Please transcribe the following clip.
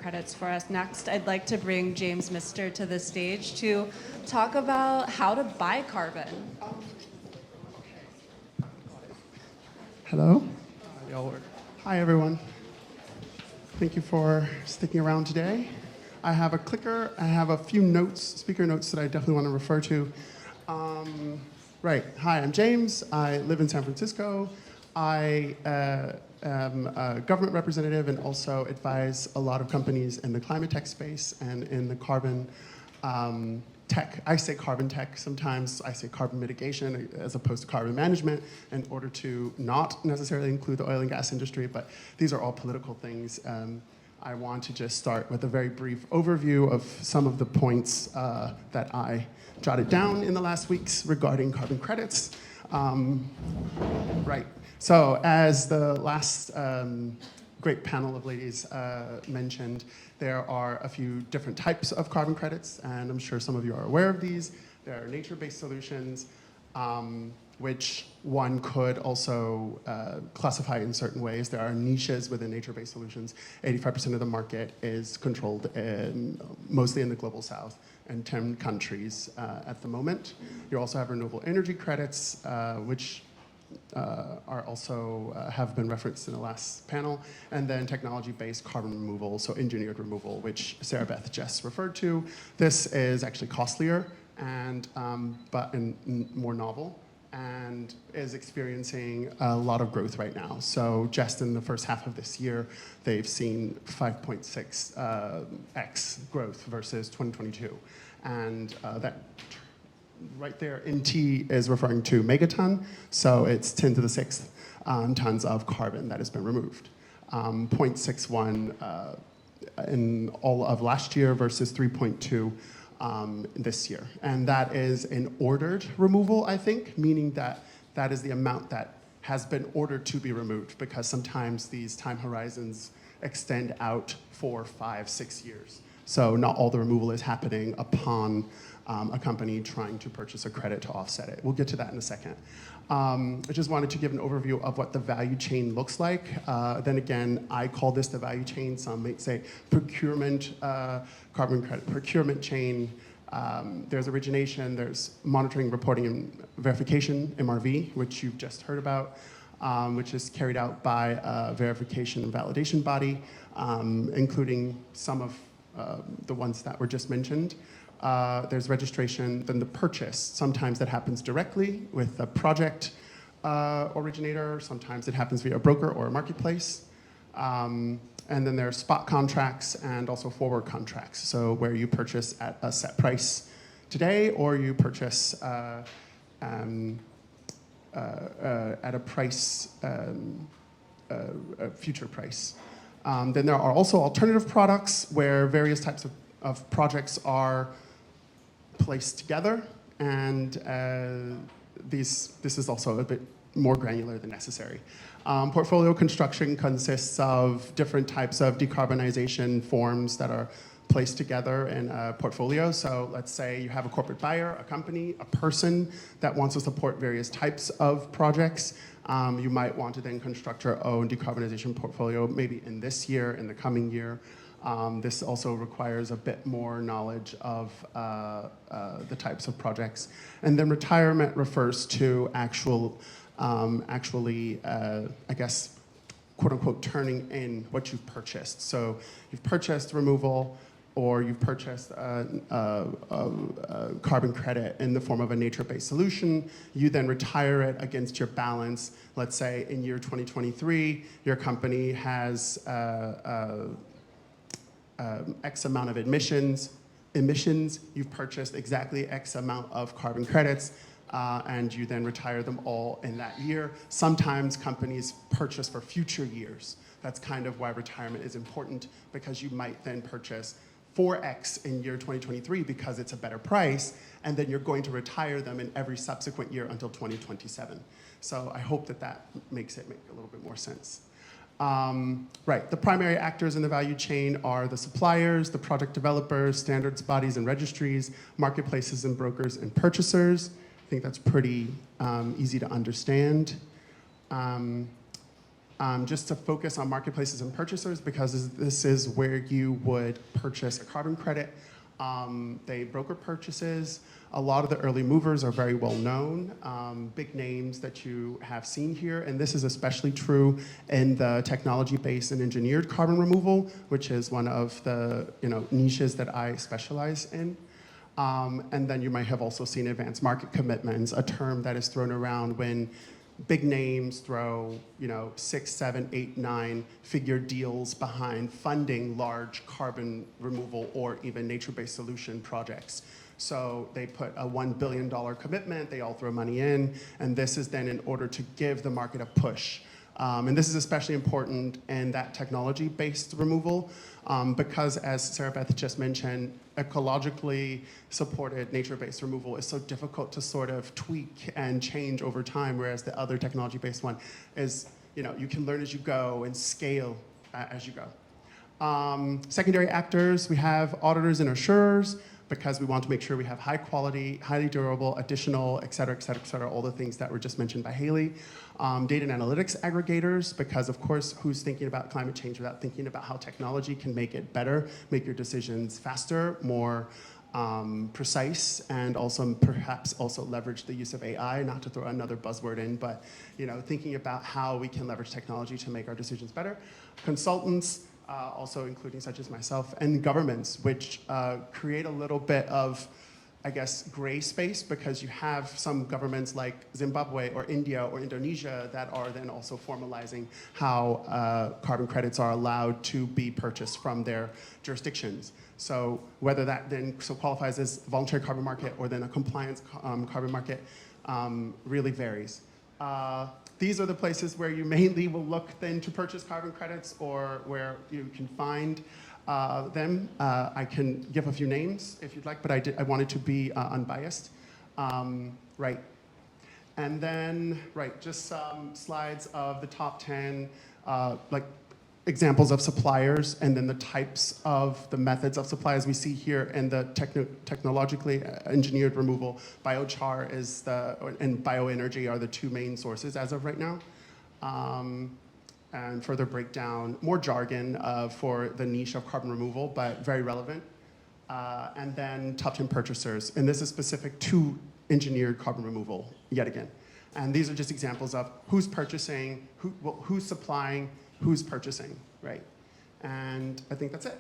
credits for us. Next, I'd like to bring James Mister to the stage to talk about how to buy carbon. Hello. Hi, everyone. Thank you for sticking around today. I have a clicker. I have a few notes, speaker notes that I definitely want to refer to. Right. Hi, I'm James. I live in San Francisco. I am a government representative and also advise a lot of companies in the climate tech space and in the carbon tech. I say carbon tech sometimes. I say carbon mitigation as opposed to carbon management in order to not necessarily include the oil and gas industry, but these are all political things. I want to just start with a very brief overview of some of the points that I jotted down in the last weeks regarding carbon credits. Right. So as the last great panel of ladies mentioned, there are a few different types of carbon credits, and I'm sure some of you are aware of these. There are nature-based solutions, which one could also classify in certain ways. There are niches within nature-based solutions. 85% of the market is controlled mostly in the global south and 10 countries at the moment. You also have renewable energy credits, which are also have been referenced in the last panel, and then technology-based carbon removal, so engineered removal, which Sarah Beth just referred to. This is actually costlier and but more novel, and is experiencing a lot of growth right now. So just in the first half of this year, they've seen 5.6x growth versus 2022, and that right there in T is referring to megaton, so it's 10 to the 6th tons of carbon that has been removed. 0.61 in all of last year versus 3.2 this year. And that is an ordered removal, I think, meaning that that is the amount that has been ordered to be removed, because sometimes these time horizons extend out 4, 5, 6 years. So not all the removal is happening upon a company trying to purchase a credit to offset it. We'll get to that in a second. I just wanted to give an overview of what the value chain looks like. Then again, I call this the value chain. Some might say procurement, carbon credit procurement chain. There's origination, there's monitoring, reporting, and verification, MRV, which you've just heard about, which is carried out by a verification and validation body, including some of the ones that were just mentioned. There's registration, then the purchase. Sometimes that happens directly with a project originator. Sometimes it happens via a broker or a marketplace. And then there are spot contracts and also forward contracts. So where you purchase at a set price today, or you purchase at a price, a future price. Then there are also alternative products where various types of projects are placed together, and this is also a bit more granular than necessary. Portfolio construction consists of different types of decarbonization forms that are placed together in a portfolio. So let's say you have a corporate buyer, a company, a person that wants to support various types of projects. You might want to then construct your own decarbonization portfolio, maybe in this year, in the coming year. This also requires a bit more knowledge of the types of projects. And then retirement refers to actually, I guess, quote unquote, turning in what you've purchased. So you've purchased removal, or you've purchased a carbon credit in the form of a nature-based solution. You then retire it against your balance. Let's say in year 2023, your company has X amount of emissions. You've purchased exactly X amount of carbon credits, and you then retire them all in that year. Sometimes companies purchase for future years. That's kind of why retirement is important, because you might then purchase 4X in year 2023 because it's a better price, and then you're going to retire them in every subsequent year until 2027. So I hope that makes it make a little bit more sense. Right, the primary actors in the value chain are the suppliers, the project developers, standards bodies and registries, marketplaces and brokers and purchasers. I think that's pretty easy to understand. just to focus on marketplaces and purchasers because this is where you would purchase a carbon credit. They broker purchases. A lot of the early movers are very well known, big names that you have seen here, and this is especially true in the technology-based and engineered carbon removal, which is one of the niches that I specialize in. And then you might have also seen advanced market commitments, a term that is thrown around when big names throw 6, 7, 8, 9-figure deals behind funding large carbon removal or even nature-based solution projects. So they put a $1 billion commitment, they all throw money in, and this is then in order to give the market a push. And this is especially important in that technology-based removal because, as Sarah Beth just mentioned, ecologically supported nature-based removal is so difficult to sort of tweak and change over time, whereas the other technology-based one is, you can learn as you go and scale as you go. Secondary actors, we have auditors and assurers, because we want to make sure we have high quality, highly durable, additional, et cetera, all the things that were just mentioned by Haley. Data and analytics aggregators, because of course, who's thinking about climate change without thinking about how technology can make it better, make your decisions faster, more precise, and also perhaps also leverage the use of AI, not to throw another buzzword in, but thinking about how we can leverage technology to make our decisions better. Consultants, also including such as myself, and governments, which create a little bit of, I guess, gray space because you have some governments like Zimbabwe or India or Indonesia that are then also formalizing how carbon credits are allowed to be purchased from their jurisdictions. So whether that then qualifies as voluntary carbon market or then a compliance carbon market really varies. These are the places where you mainly will look then to purchase carbon credits or where you can find them. I can give a few names if you'd like, but I wanted to be unbiased. Right. And then, just some slides of the top 10 examples of suppliers and then the types of the methods of supply as we see here in the technologically engineered removal. Biochar and bioenergy are the two main sources as of right now. And further breakdown, more jargon for the niche of carbon removal, but very relevant. And then top 10 purchasers, and this is specific to engineered carbon removal, yet again. And these are just examples of who's purchasing, who's supplying, who's purchasing, right? And I think that's it.